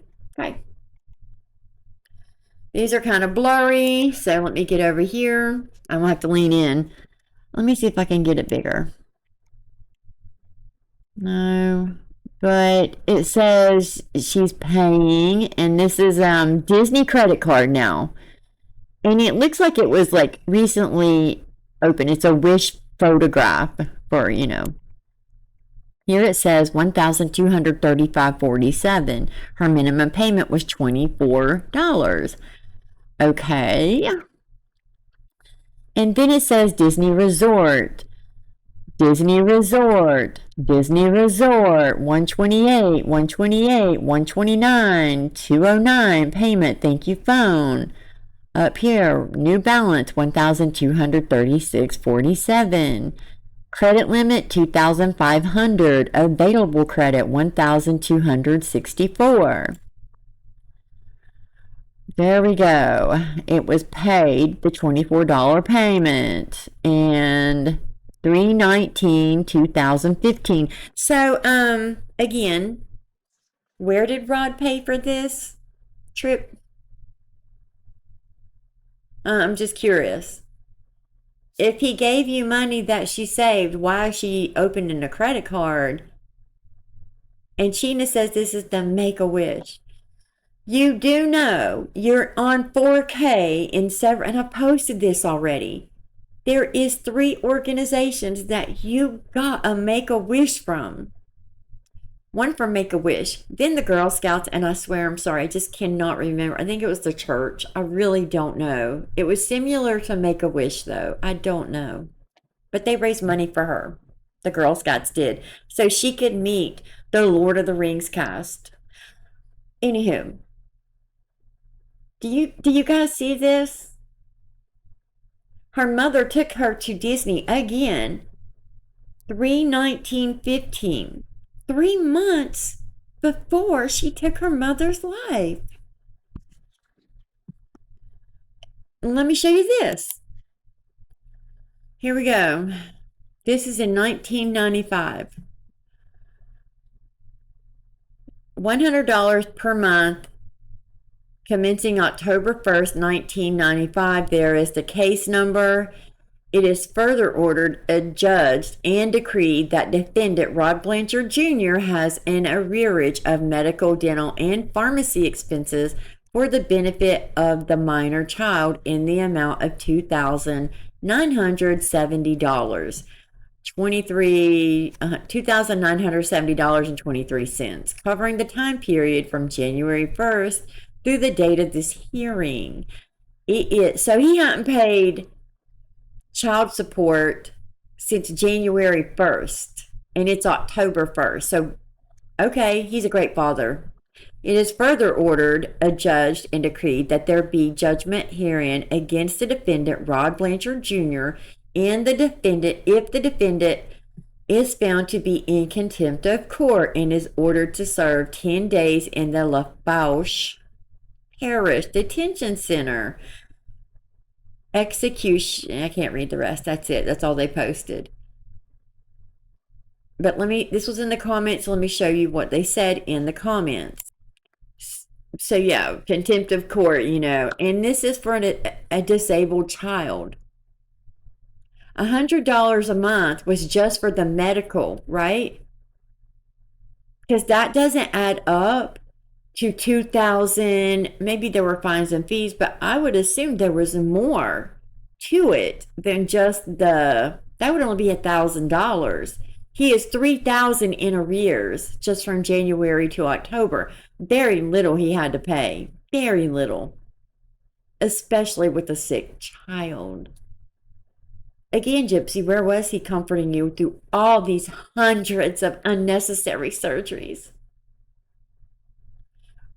These are kind of blurry, so let me get over here. I'm gonna have to lean in. Let me see if I can get it bigger. No. But it says she's paying, and this is Disney credit card now. And it looks like it was like recently opened. It's a Wish photograph for, Here it says $1,235.47. Her minimum payment was $24. Okay. And then it says Disney Resort. 128, 129, 209, payment, thank you, phone. Up here, new balance, $1,236.47. Credit limit, $2,500. Available credit, $1,264. There we go. It was paid, the $24 payment. And 3/19/2015. So, again, where did Rod pay for this trip? I'm just curious. If he gave you money that she saved, why is she opening a credit card? And Sheena says this is the Make-A-Wish. You do know you're on 4K in several, and I posted this already. There is 3 organizations that you got a Make-A-Wish from. One from Make-A-Wish, then the Girl Scouts, and I swear, I'm sorry, I just cannot remember. I think it was the church. I really don't know. It was similar to Make-A-Wish, though. I don't know. But they raised money for her. The Girl Scouts did. So she could meet the Lord of the Rings cast. Anywho, do you guys see this? Her mother took her to Disney again, 3/19/15, 3 months before she took her mother's life. Let me show you this. Here we go. This is in 1995. $100 per month. Commencing October 1st, 1995, there is the case number. It is further ordered, adjudged, and decreed that defendant Rod Blanchard Jr. has an arrearage of medical, dental, and pharmacy expenses for the benefit of the minor child in the amount of $2,970. $2,970.23, covering the time period from January 1st through the date of this hearing. So he hadn't paid child support since January 1st, and it's October 1st. So, okay, he's a great father. It is further ordered, adjudged, and decreed that there be judgment herein against the defendant Rod Blanchard Jr. and the defendant if the defendant is found to be in contempt of court and is ordered to serve 10 days in the Lafourche Parish Detention Center. Execution. I can't read the rest. That's it. That's all they posted. But this was in the comments. Let me show you what they said in the comments. So yeah, contempt of court, and this is for a disabled child. $100 a month was just for the medical, right? Because that doesn't add up to $2,000. Maybe there were fines and fees, but I would assume there was more to it than just that would only be $1,000. He is $3,000 in arrears just from January to October. Very little he had to pay. Very little. Especially with a sick child. Again, Gypsy, where was he comforting you through all these hundreds of unnecessary surgeries?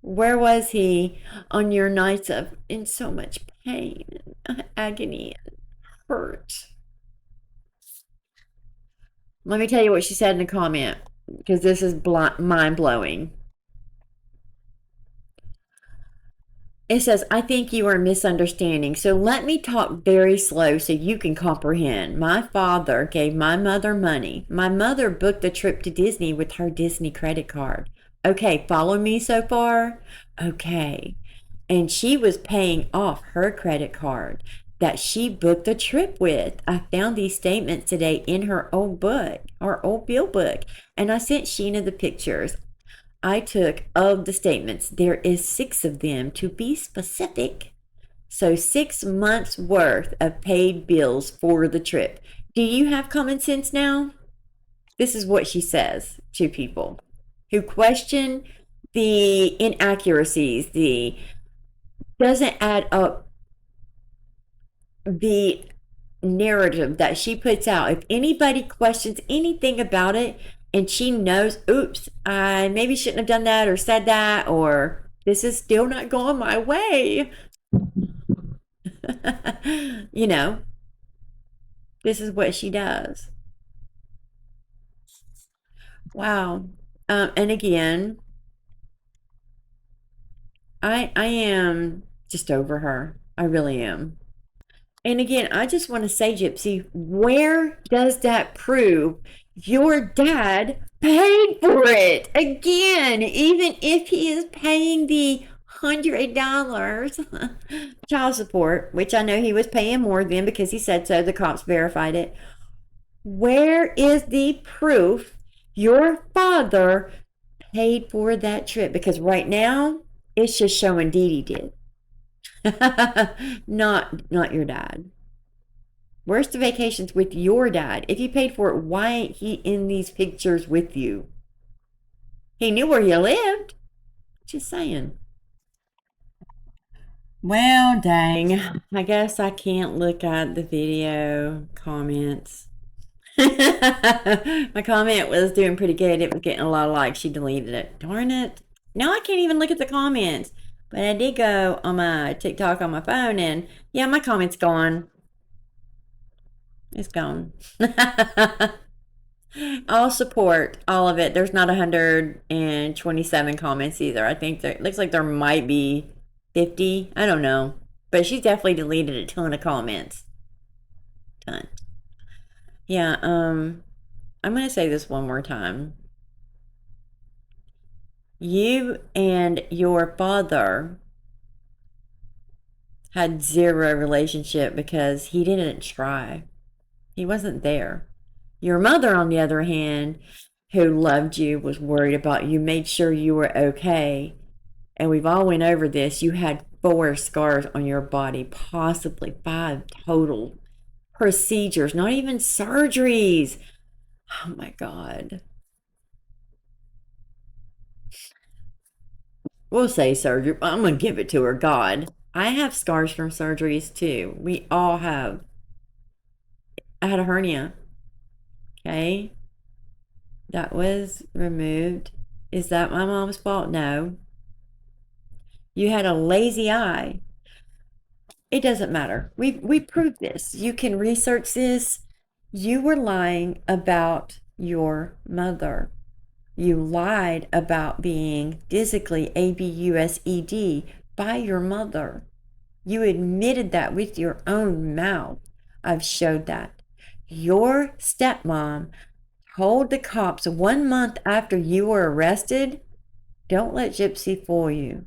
Where was he on your nights of in so much pain and agony and hurt? Let me tell you what she said in the comment, because this is mind-blowing. It says, I think you are misunderstanding. So let me talk very slow so you can comprehend. My father gave my mother money. My mother booked the trip to Disney with her Disney credit card. Okay, follow me so far? Okay. And she was paying off her credit card that she booked the trip with. I found these statements today in her old book, our old bill book, and I sent Sheena the pictures I took of the statements. There is 6 of them to be specific. So 6 months worth of paid bills for the trip. Do you have common sense now? This is what she says to people who question the inaccuracies, the doesn't add up, the narrative that she puts out. If anybody questions anything about it, and she knows, oops, I maybe shouldn't have done that or said that, or this is still not going my way. This is what she does. Wow. And again, I am just over her. I really am. And again, I just want to say, Gypsy, where does that prove your dad paid for it? Again, even if he is paying the $100 child support, which I know he was paying more than because he said so, the cops verified it. Where is the proof your father paid for that trip? Because right now, it's just showing Dee Dee did. not your dad. Where's the vacations with your dad? If you paid for it, why ain't he in these pictures with you? He knew where you lived. Just saying. Well, dang. I guess I can't look at the video comments. My comment was doing pretty good. It was getting a lot of likes. She deleted it. Darn it. Now I can't even look at the comments. But I did go on my TikTok on my phone, and yeah, my comment's gone. It's gone. I'll support all of it. There's not 127 comments either. I think it looks like there might be 50. I don't know. But she's definitely deleted a ton of comments. Ton. Yeah, I'm going to say this one more time. You and your father had zero relationship because he didn't try. He wasn't there. Your mother, on the other hand, who loved you, was worried about you, made sure you were okay. And we've all went over this. You had 4 scars on your body, possibly 5 total procedures, not even surgeries. Oh my God. We'll say surgery. I'm going to give it to her. God. I have scars from surgeries too. We all have. I had a hernia. Okay. That was removed. Is that my mom's fault? No. You had a lazy eye. It doesn't matter. We proved this. You can research this. You were lying about your mother. You lied about being physically abused by your mother. You admitted that with your own mouth. I've showed that. Your stepmom told the cops 1 month after you were arrested, don't let Gypsy fool you.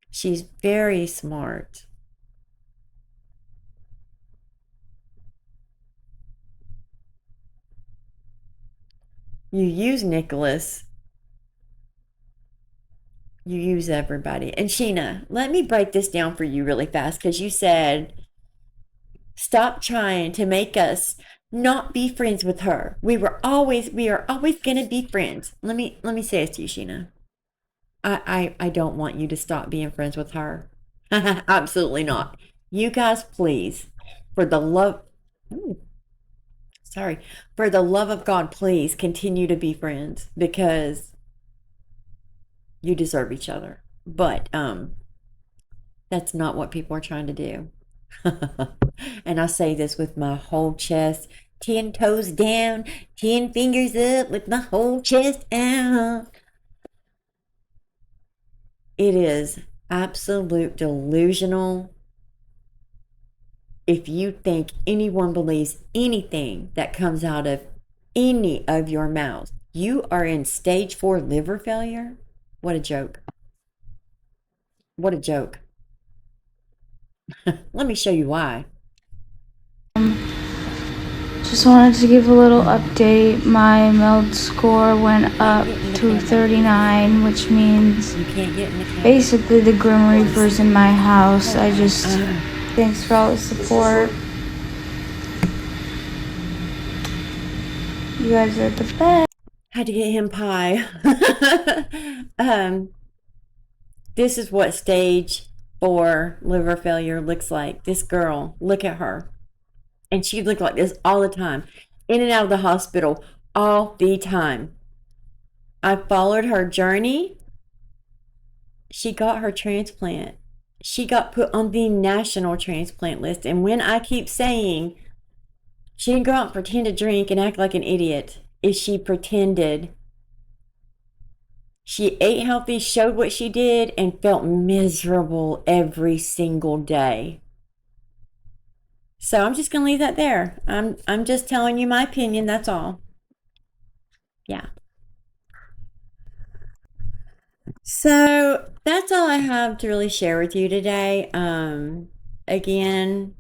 She's very smart. You use Nicholas. You use everybody. And Sheena, let me break this down for you really fast because you said, stop trying to make us not be friends with her. We are always gonna be friends. Let me say this to you, Sheena. I don't want you to stop being friends with her. Absolutely not. You guys, please, for the love, for the love of God, please continue to be friends because you deserve each other. But that's not what people are trying to do. And I say this with my whole chest, 10 toes down, 10 fingers up, with my whole chest out. It is absolute delusional if you think anyone believes anything that comes out of any of your mouths. You are in stage 4 liver failure. What a joke. What a joke. Let me show you why. Just wanted to give a little update. My meld score went up to 39, which means You can't get in the car. basically the Grim Reaper's in my house. Thanks for all the support. You guys are the best. Had to get him pie. This is what stage 4 liver failure looks like. This girl, look at her. And she looked like this all the time. In and out of the hospital all the time. I followed her journey. She got her transplant. She got put on the national transplant list. And when I keep saying she didn't go out and pretend to drink and act like an idiot, is she pretended. She ate healthy, showed what she did, and felt miserable every single day. So I'm just gonna leave that there. I'm just telling you my opinion, that's all. Yeah. So that's all I have to really share with you today. Again,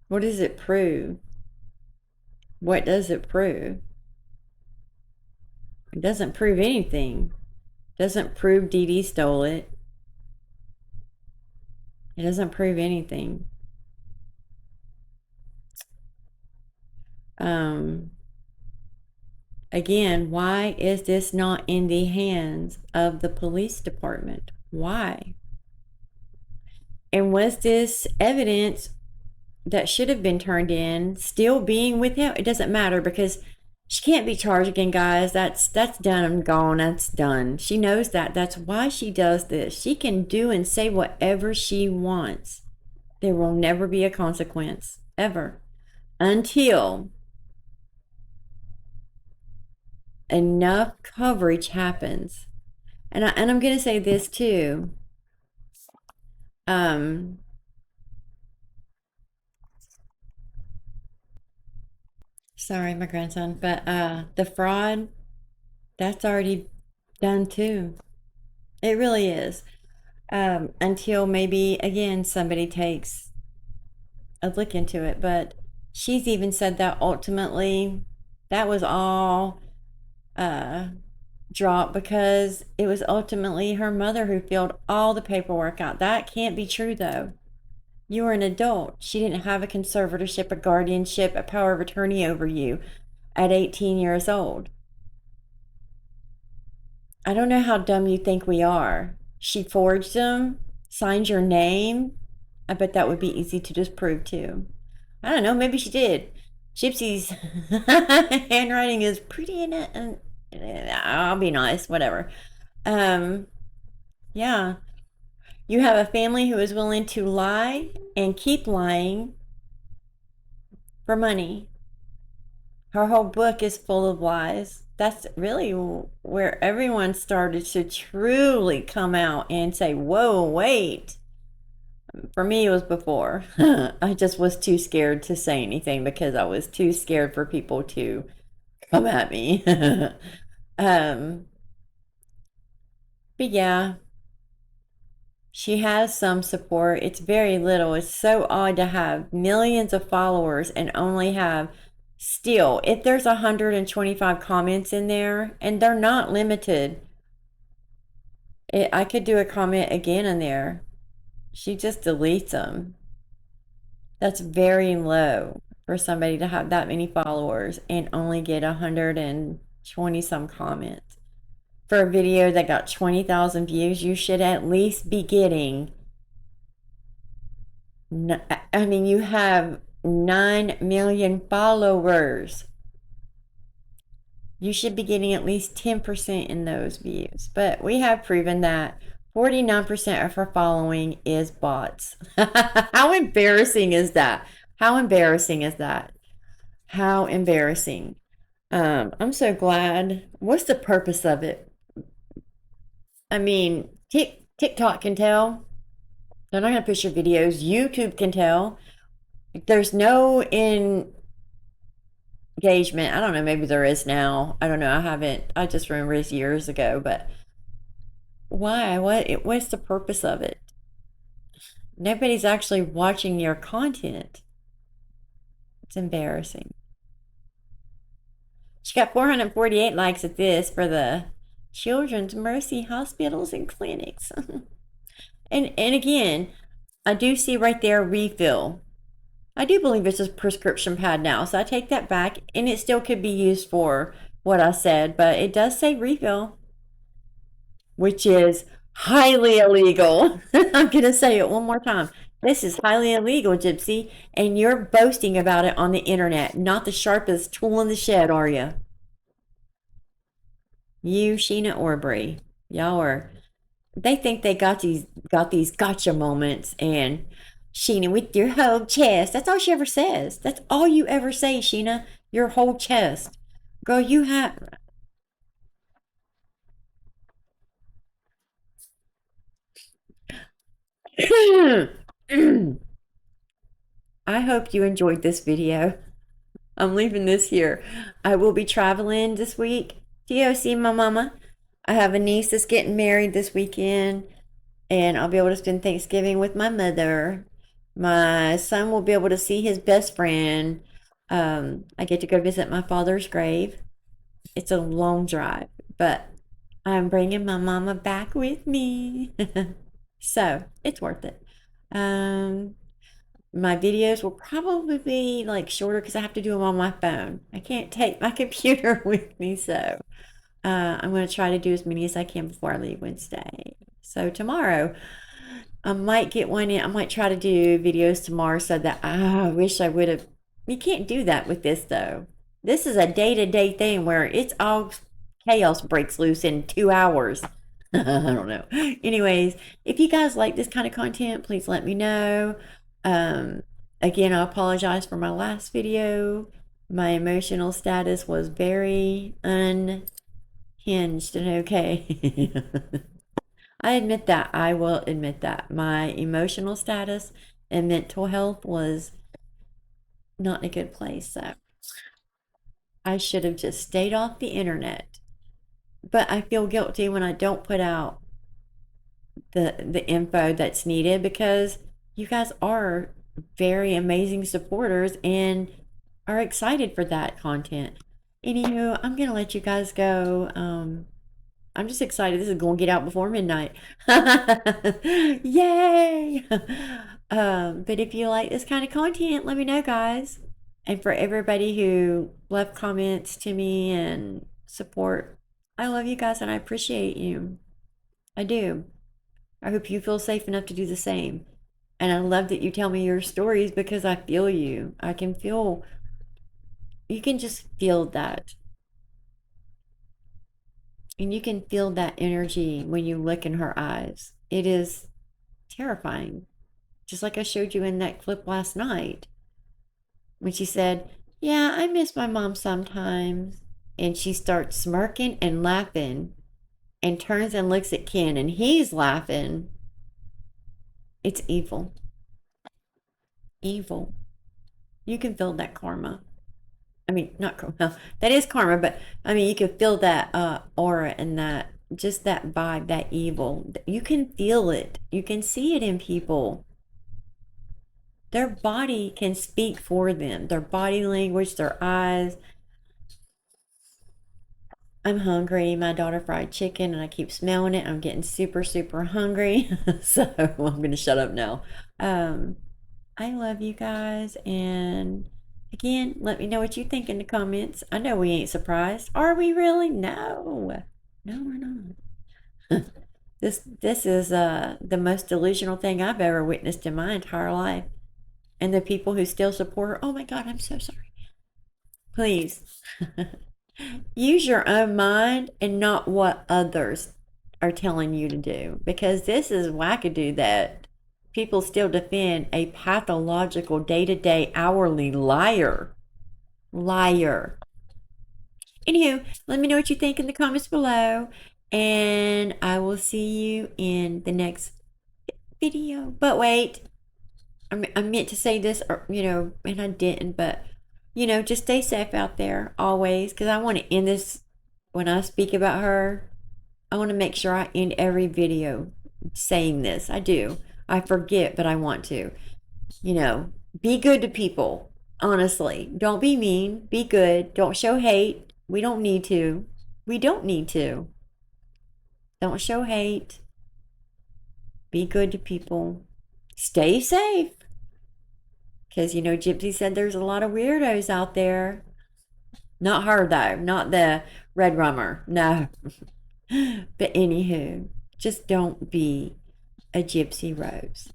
what does it prove? What does it prove? It doesn't prove anything. It doesn't prove Dee Dee stole it. It doesn't prove anything. Again, why is this not in the hands of the police department? Why? And was this evidence that should have been turned in still being withheld? It doesn't matter because she can't be charged again, guys. That's done and gone. That's done. She knows that. That's why she does this. She can do and say whatever she wants. There will never be a consequence, ever, until enough coverage happens. And I'm going to say this too. Sorry, my grandson, but the fraud, that's already done too. It really is. Until maybe again somebody takes a look into it. But she's even said that ultimately that was all dropped because it was ultimately her mother who filled all the paperwork out. That can't be true though. You were an adult. She didn't have a conservatorship, a guardianship, a power of attorney over you at 18 years old. I don't know how dumb you think we are. She forged them, signed your name. I bet that would be easy to disprove too. I don't know, maybe she did. Gypsy's handwriting is pretty in it, and I'll be nice, whatever. Yeah. You have a family who is willing to lie and keep lying for money. Her whole book is full of lies. That's really where everyone started to truly come out and say, whoa, wait. For me, it was before. I just was too scared to say anything because I was too scared for people to come at me. um, but yeah, she has some support. It's very little. It's so odd to have millions of followers and only have, still, if there's 125 comments in there, and they're not limited, I could do a comment again in there. She just deletes them. That's very low for somebody to have that many followers and only get 120 some comments. For a video that got 20,000 views, you should at least be getting, I mean, you have 9 million followers. You should be getting at least 10% in those views. But we have proven that 49% of her following is bots. How embarrassing is that? How embarrassing is that? How embarrassing. I'm so glad. What's the purpose of it? I mean, TikTok can tell. They're not going to push your videos. YouTube can tell. There's no engagement. I don't know. Maybe there is now. I don't know. I just remember this years ago. But why? What's the purpose of it? Nobody's actually watching your content. It's embarrassing. She got 448 likes at this for the Children's Mercy Hospitals and Clinics. and again, I do see right there refill. I do believe it's a prescription pad now, so I take that back, and it still could be used for what I said, but it does say refill, which is highly illegal. I'm going to say it one more time. This is highly illegal, Gypsy, and you're boasting about it on the internet. Not the sharpest tool in the shed, are you? You, Sheena, or Brie. Y'all are, they think they got these gotcha moments, and Sheena, with your whole chest. That's all she ever says. That's all you ever say, Sheena. Your whole chest. Girl, you have. I hope you enjoyed this video. I'm leaving this here. I will be traveling this week to go see my mama. I have a niece that's getting married this weekend, and I'll be able to spend Thanksgiving with my mother. My son will be able to see his best friend. I get to go visit my father's grave. It's a long drive, but I'm bringing my mama back with me. So it's worth it. My videos will probably be like shorter because I have to do them on my phone. I can't take my computer with me, so I'm going to try to do as many as I can before I leave Wednesday. So tomorrow, I might get one in. I might try to do videos tomorrow so that I wish I would have. You can't do that with this, though. This is a day-to-day thing where it's all chaos breaks loose in 2 hours. I don't know. Anyways, if you guys like this kind of content, please let me know. Again, I apologize for my last video. My emotional status was very unhinged and okay. I admit that. I will admit that. My emotional status and mental health was not in a good place. So I should have just stayed off the internet. But I feel guilty when I don't put out the info that's needed because you guys are very amazing supporters and are excited for that content. Anywho, I'm going to let you guys go. I'm just excited. This is going to get out before midnight. Yay! But if you like this kind of content, let me know, guys. And for everybody who left comments to me and support, I love you guys and I appreciate you. I do. I hope you feel safe enough to do the same. And I love that you tell me your stories because I feel you. I can feel, you can just feel that. And you can feel that energy when you look in her eyes. It is terrifying. Just like I showed you in that clip last night. When she said, yeah, I miss my mom sometimes. And she starts smirking and laughing and turns and looks at Ken and he's laughing. It's evil. Evil. You can feel that karma. I mean, not karma. That is karma, but I mean, you can feel that aura and that, just that vibe, that evil. You can feel it. You can see it in people. Their body can speak for them. Their body language, their eyes. I'm hungry. My daughter fried chicken and I keep smelling it. I'm getting super, super hungry. So I'm going to shut up now. I love you guys. And again, let me know what you think in the comments. I know we ain't surprised. Are we really? No. No, we're not. This is the most delusional thing I've ever witnessed in my entire life. And the people who still support her, oh my God, I'm so sorry. Please. Use your own mind and not what others are telling you to do. Because this is wackadoo that people still defend a pathological, day-to-day, hourly liar. Liar. Anywho, let me know what you think in the comments below. And I will see you in the next video. But wait. I meant to say this, or, and I didn't, but, just stay safe out there always, because I want to end this, when I speak about her, I want to make sure I end every video saying this. I do. I forget, but I want to. Be good to people, honestly. Don't be mean. Be good. Don't show hate. We don't need to. We don't need to. Don't show hate. Be good to people. Stay safe. Because, Gypsy said there's a lot of weirdos out there. Not her, though. Not the red rummer. No. But anywho, just don't be a Gypsy Rose.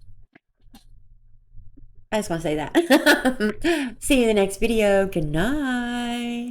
I just want to say that. See you in the next video. Good night.